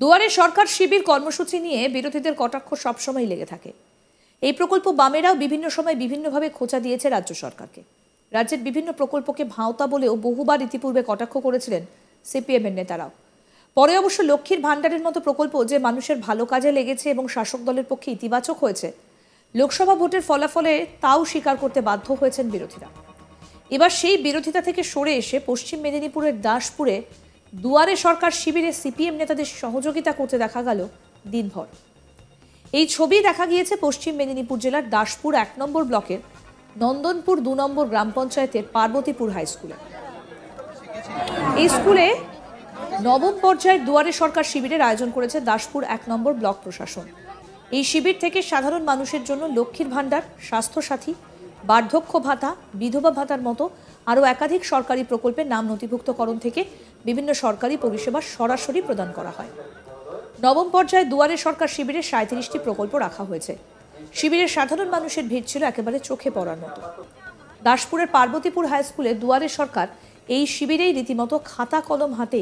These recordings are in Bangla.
দুয়ারে সরকার শিবির কর্মসূচি নিয়ে বিরোধীদের কটাক্ষ সবসময় লেগে থাকে। এই প্রকল্প বামেরাও বিভিন্ন সময় বিভিন্নভাবে খোঁচা দিয়েছে রাজ্য সরকারকে। রাজ্যের বিভিন্ন প্রকল্পকে ভাঁওতা বলেও বহুবার ইতিপূর্বে কটাক্ষ করেছিলেন সিপিএম এর নেতারাও। পরে অবশ্য লক্ষ্মীর ভাণ্ডারের মতো প্রকল্প যে মানুষের ভালো কাজে লেগেছে এবং শাসক দলের পক্ষে ইতিবাচক হয়েছে, লোকসভা ভোটের ফলাফলে তাও স্বীকার করতে বাধ্য হয়েছেন বিরোধীরা। এবার সেই বিরোধিতা থেকে সরে এসে পশ্চিম মেদিনীপুরের দাসপুরে দুয়ারে সরকার শিবিরে সিপিএম নেতাদের সহযোগিতা করতে দেখা গেল দিনভর। এই ছবি দেখা গিয়েছে পশ্চিম মেদিনীপুর জেলার দাসপুর ১ নম্বর ব্লকের নন্দনপুর ২ নম্বর গ্রাম পঞ্চায়েতের পার্বতীপুর হাই স্কুলে। এই স্কুলে নবম পর্যায়ের দুয়ারে সরকার শিবিরের আয়োজন করেছে দাসপুর ১ নম্বর ব্লক প্রশাসন। এই শিবির থেকে সাধারণ মানুষের জন্য লক্ষ্মীর ভাণ্ডার, স্বাস্থ্যসাথী, বার্ধক্য ভাতা, বিধবা ভাতার মতো আরও একাধিক সরকারি প্রকল্পের নাম নথিভুক্তকরণ থেকে বিভিন্ন সরকারি পরিষেবা সরাসরি প্রদান করা হয়। নবম পর্যায়ে দুয়ারে সরকার শিবিরে ৩৭টি প্রকল্প রাখা হয়েছে। শিবিরের সাধারণ মানুষের ভিড় ছিল একেবারে চোখে পড়ার মতো। দাসপুরের পার্বতীপুর হাই স্কুলে দুয়ারে সরকার এই শিবিরেই রীতিমতো খাতা কলম হাতে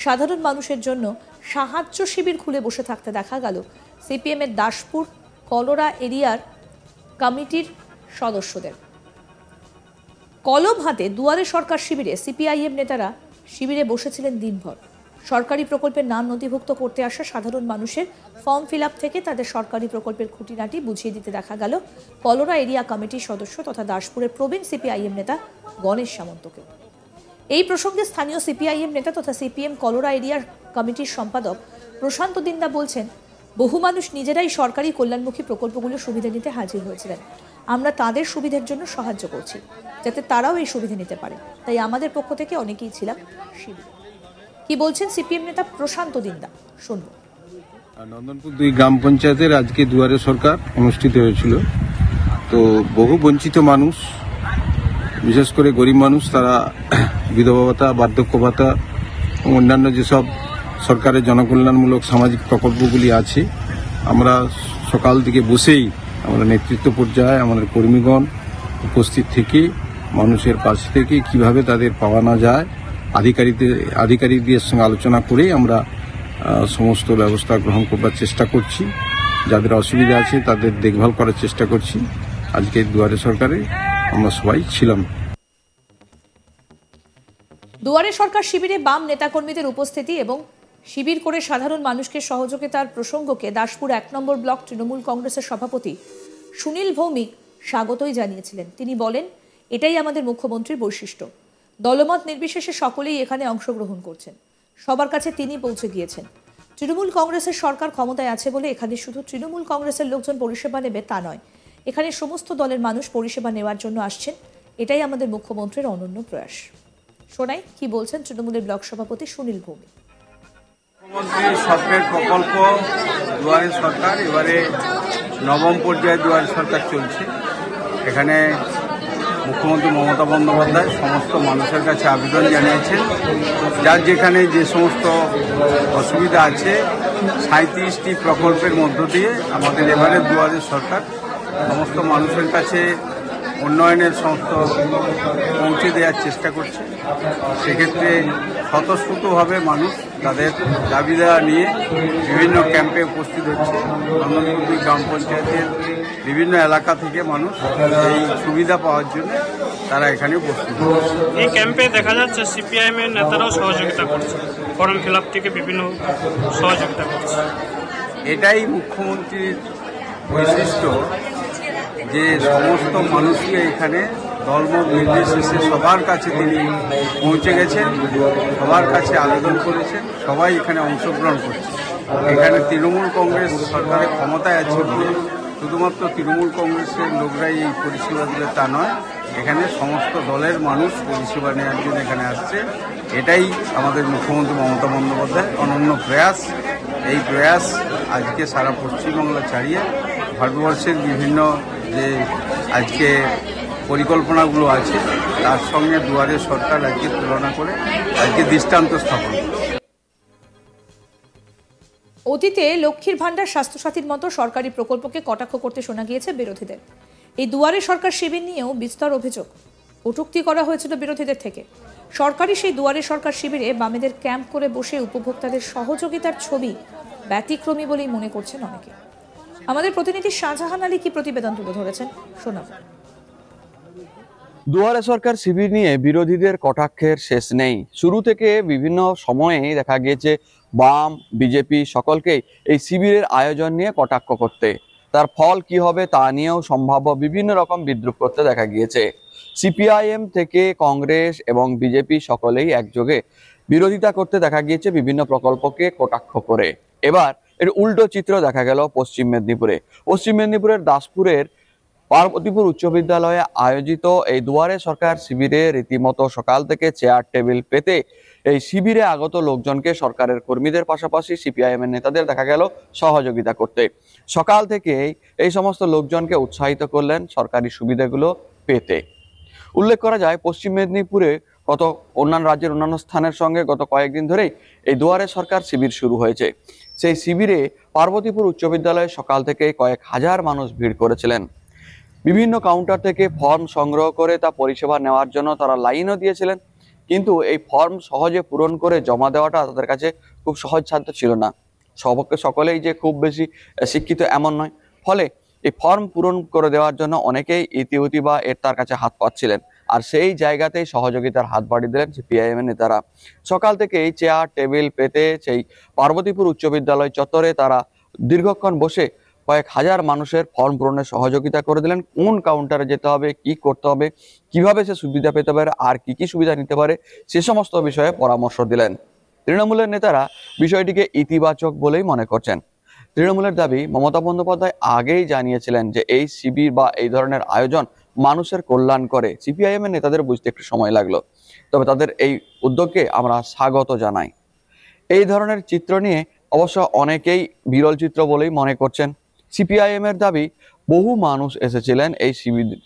সাধারণ মানুষের জন্য সাহায্য শিবির খুলে বসে থাকতে দেখা গেল সিপিএম এর দাসপুর কলোরা এরিয়ার কমিটির সদস্যদের। কলম হাতে দুয়ারে সরকার শিবিরে সিপিআইএম নেতারা শিবিরে বসেছিলেন দিনভর। সরকারি প্রকল্পের নাম নথিভুক্ত করতে আসা সাধারণ মানুষের ফর্ম ফিল আপ থেকে তাদের সরকারি প্রকল্পের খুঁটিনাটি বুঝিয়ে দিতে দেখা গেল কলোরা এরিয়া কমিটির সদস্য তথা দাসপুরের প্রবীণ সিপিআইএম নেতা গণেশ সামন্তকে। এই প্রসঙ্গে স্থানীয় সিপিআইএম নেতা তথা সিপিএম কলোরা এরিয়ার কমিটির সম্পাদক প্রশান্ত দিন্দা বলছেন, বহু মানুষ নিজেরাই সরকারি কল্যাণমুখী প্রকল্পগুলোর সুবিধা নিতে হাজির হয়েছিলেন। আমরা তাদের সুবিধার জন্য সাহায্য করছি যাতে তারাও এই সুবিধা নিতে পারে, তাই আমাদের পক্ষ থেকে অনেকেই ছিলাম শিবিরে। কি বলছেন সিপিএম নেতা প্রশান্ত দিন্দা, শুনবো। নন্দনপুর ২ গ্রাম পঞ্চায়েতের আজকে দুয়ারে সরকার অনুষ্ঠিত হয়েছিল। তো বহু বঞ্চিত মানুষ, বিশেষ করে গরিব মানুষ, তারা বিধবা ভাতা, বার্ধক্য ভাতা এবং অন্যান্য যেসব সরকারের জনকল্যাণমূলক সামাজিক প্রকল্পগুলি আছে, আমরা সকাল থেকে বসেই আমরা নেতৃত্ব পর্যায়ে আমাদের কর্মীগণ উপস্থিত থেকে মানুষের কাছ থেকে কিভাবে তাদের পাওয়া না যায় আধিকারিকদের সঙ্গে আলোচনা করে আমরা সমস্ত ব্যবস্থা গ্রহণ করবার চেষ্টা করছি। যাদের অসুবিধা আছে তাদের দেখভাল করার চেষ্টা করছি। আজকে দুয়ারে সরকারে আমরা সবাই ছিলাম। দুয়ারে সরকার শিবিরে বাম নেতাকর্মীদের উপস্থিতি এবং শিবির করে সাধারণ মানুষকে সহযোগিতার প্রসঙ্গকে দাসপুর ১ নম্বর ব্লক তৃণমূল কংগ্রেসের সভাপতি সুনীল ভৌমিক স্বাগতই জানিয়েছিলেন। তিনি বলেন, এটাই আমাদের মুখ্যমন্ত্রীর বৈশিষ্ট্য। দলমত নির্বিশেষে সকলেই এখানে অংশগ্রহণ করছেন। সবার কাছে তিনি পৌঁছে গিয়েছেন। তৃণমূল কংগ্রেসের সরকার ক্ষমতায় আছে বলে এখানে শুধু তৃণমূল কংগ্রেসের লোকজন পরিষেবা নেবে তা নয়, এখানে সমস্ত দলের মানুষ পরিষেবা নেওয়ার জন্য আসছেন। এটাই আমাদের মুখ্যমন্ত্রীর অনন্য প্রয়াস। শোনাই কি বলছেন তৃণমূলের ব্লক সভাপতি সুনীল ভৌমিক। মুখ্যমন্ত্রীর স্বপ্নের প্রকল্প দুয়ারে সরকার, এবারে নবম পর্যায়ে দুয়ারে সরকার চলছে। এখানে মুখ্যমন্ত্রী মমতা বন্দ্যোপাধ্যায় সমস্ত মানুষের কাছে আবেদন জানিয়েছেন, যার যেখানে যে সমস্ত অসুবিধা আছে ৩৭টি প্রকল্পের মধ্য দিয়ে আমাদের এবারে দুয়ারে সরকার সমস্ত মানুষের কাছে উন্নয়নের সমস্ত পৌঁছে দেওয়ার চেষ্টা করছে। সেক্ষেত্রে স্বতঃস্ফূর্তভাবে মানুষ তাদের দাবি দেওয়া নিয়ে বিভিন্ন ক্যাম্পে উপস্থিত হচ্ছে। নন্দনপুর ২ গ্রাম পঞ্চায়েতের বিভিন্ন এলাকা থেকে মানুষ এই সুবিধা পাওয়ার জন্য তারা এখানে উপস্থিত হচ্ছে। এই ক্যাম্পে দেখা যাচ্ছে সিপিআইএম এর নেতারাও সহযোগিতা করছে, ফর্ম ফিল আপ থেকে বিভিন্ন সহযোগিতা করছে। এটাই মুখ্যমন্ত্রীর বৈশিষ্ট্য যে সমস্ত মানুষকে এখানে দলমত নির্বিশেষে সবার কাছে তিনি পৌঁছে গেছেন, সবার কাছে আবেদন করেছেন, সবাই এখানে অংশগ্রহণ করছে। এখানে তৃণমূল কংগ্রেস সরকারের ক্ষমতায় আছে বলে শুধুমাত্র তৃণমূল কংগ্রেসের লোকরাই এই পরিষেবা দিলে তা নয়, এখানে সমস্ত দলের মানুষ পরিষেবা নেওয়ার জন্য এখানে আসছে। এটাই আমাদের মুখ্যমন্ত্রী মমতা বন্দ্যোপাধ্যায় অনন্য প্রয়াস। এই প্রয়াস আজকে সারা পশ্চিমবাংলা ছাড়িয়ে ভারতবর্ষের বিভিন্ন যে আজকে পরিকল্পনাগুলো আছে তার সঙ্গে দুয়ারে সরকার আজকে তুলনা করে আজকে দৃষ্টান্ত স্থাপন করে। অতীতে লক্ষ্মীর ভাণ্ডার, স্বাস্থ্যসাথীর মতো সরকারি প্রকল্পকে কটাক্ষ করতে শোনা গিয়েছে বিরোধীদের। এই দুয়ারে সরকার শিবির নিয়েও বিস্তর অভিযোগ, কটূক্তি করা হয়েছিল বিরোধীদের থেকে। সরকারি সেই দুয়ারে সরকার শিবিরে বামেদের ক্যাম্প করে বসে উপভোক্তাদের সহযোগিতার ছবি ব্যতিক্রমী বলেই মনে করছেন অনেকে। আমাদের প্রতিনিধি শাহজাহান আলী কি প্রতিবেদন তুলে ধরেছেন শোনাব। দুয়ারে সরকার শিবির নিয়ে বিরোধীদের কটাক্ষের শেষ নেই। শুরু থেকে বিভিন্ন সময়ে দেখা গিয়েছে বাম, বিজেপি সকলকেই এই শিবিরের আয়োজন নিয়ে কটাক্ষ করতে, তার ফল কি হবে তা নিয়েও সম্ভাব্য বিভিন্ন রকম বিদ্রুপ করতে দেখা গিয়েছে। সিপিআইএম থেকে কংগ্রেস এবং বিজেপি সকলেই একযোগে বিরোধিতা করতে দেখা গিয়েছে বিভিন্ন প্রকল্পকে কটাক্ষ করে। এবার এর উল্টো চিত্র দেখা গেল পশ্চিম মেদিনীপুরে। পশ্চিম মেদিনীপুরের দাসপুরের পার্বতীপুর উচ্চ বিদ্যালয়ে আয়োজিত এই দুয়ারে সরকার শিবিরে রীতিমতো সকাল থেকে চেয়ার টেবিল পেতে এই শিবিরে আগত লোকজনকে সরকারের কর্মীদের পাশাপাশি সিপিআইএম এর নেতাদের দেখা গেল সহযোগিতা করতে। সকাল থেকেই এই সমস্ত লোকজনকে উৎসাহিত করলেন সরকারি সুবিধাগুলো পেতে। উল্লেখ করা যায় পশ্চিম মেদিনীপুরে গত অন্যান্য রাজ্যের অন্যান্য স্থানের সঙ্গে গত কয়েকদিন ধরেই এই দুয়ারে সরকার শিবির শুরু হয়েছে। সেই শিবিরে পার্বতীপুর উচ্চ বিদ্যালয়ে সকাল থেকে কয়েক হাজার মানুষ ভিড় করেছিলেন। বিভিন্ন কাউন্টার থেকে ফর্ম সংগ্রহ করে তা পরিষেবা নেওয়ার জন্য তারা লাইনও দিয়েছিলেন, কিন্তু এই ফর্ম সহজে পূরণ করে জমা দেওয়াটা তাদের কাছে খুব সহজসাধ্য ছিল না। সকলেই যে খুব বেশি শিক্ষিত এমন নয়, ফলে এই ফর্ম পূরণ করে দেওয়ার জন্য অনেকেই ইতিউতি বা তার কাছে হাত পাচ্ছিলেন, আর সেই জায়গাতেই সহযোগিতার হাত বাড়িয়ে দিলেন সিপিআইএম এর নেতারা। সকাল থেকেই চেয়ার টেবিল পেতে সেই পার্বতীপুর উচ্চ বিদ্যালয় চত্বরে তারা দীর্ঘক্ষণ বসে কয়েক হাজার মানুষের ফর্ম পূরণের সহযোগিতা করে দিলেন। কোন কাউন্টারে যেতে হবে, কি করতে হবে, কিভাবে সে সুবিধা পেতে পারে, আর কি কি সুবিধা নিতে পারে, সে সমস্ত বিষয়ে পরামর্শ দিলেন। তৃণমূলের নেতারা বিষয়টিকে ইতিবাচক বলেই মনে করছেন। তৃণমূলের দাবি, মমতা বন্দ্যোপাধ্যায় আগেই জানিয়েছিলেন যে এই শিবির বা এই ধরনের আয়োজন মানুষের কল্যাণ করে। সিপিআইএম এর নেতাদের বুঝতে একটু সময় লাগলো, তবে তাদের এই উদ্যোগকে আমরা স্বাগত জানাই। এই ধরনের চিত্র নিয়ে অবশ্য অনেকেই বিরল চিত্র বলেই মনে করছেন। সিপিআইএম এর দাবি, বহু মানুষ এসেছিলেন এই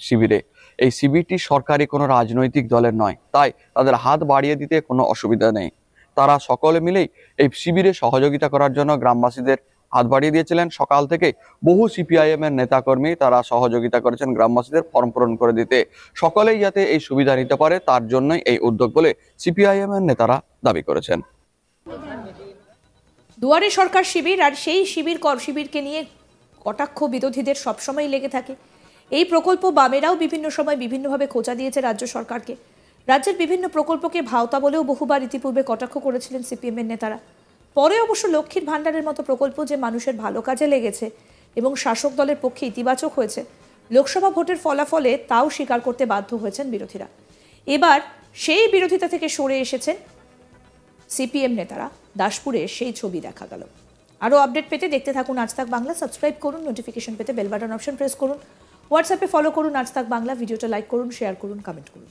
শিবিরে। এই শিবিরটি সরকারি কোনো রাজনৈতিক দলের নয়, তাই তাদের হাত বাড়িয়ে দিতে কোনো অসুবিধা নেই। তারা সকলে মিলেই এই শিবিরে সহযোগিতা করার জন্য গ্রামবাসীদের হাত বাড়িয়ে দিয়েছিলেন। সকাল থেকে বহু সিপিআইএম এর নেতাকর্মী তারা সহযোগিতা করেছেন গ্রামবাসীদের ফর্ম পূরণ করে দিতে। সকলেই যাতে এই সুবিধা নিতে পারে তার জন্যই এই উদ্যোগ বলে সিপিআইএম এর নেতারা দাবি করেছেন। দুয়ারে সরকার শিবির আর সেই শিবিরকে নিয়ে কটাক্ষ বিরোধীদের সবসময় লেগে থাকে। এই প্রকল্প বামেরাও বিভিন্ন সময় বিভিন্নভাবে খোঁচা দিয়েছে রাজ্য সরকারকে। রাজ্যের বিভিন্ন প্রকল্পকে ভাওতা বলেও বহুবার ইতিপূর্বে কটাক্ষ করেছিলেন সিপিএম এর নেতারা। পরে অবশ্য লক্ষ্মীর ভাণ্ডারের মতো প্রকল্প যে মানুষের ভালো কাজে লেগেছে এবং শাসক দলের পক্ষে ইতিবাচক হয়েছে, লোকসভা ভোটের ফলাফলে তাও স্বীকার করতে বাধ্য হয়েছেন বিরোধীরা। এবার সেই বিরোধিতা থেকে সরে এসেছেন সিপিএম নেতারা। দাসপুরে সেই ছবি দেখা গেল। আরও আপডেট পেতে দেখতে থাকুন আজ তাক বাংলা। সাবস্ক্রাইব করুন, নোটিফিকেশন পেতে বেল বাটন অপশন প্রেস করুন, হোয়াটসঅ্যাপে ফলো করুন আজ তাক বাংলা, ভিডিওটা লাইক করুন, শেয়ার করুন, কমেন্ট করুন।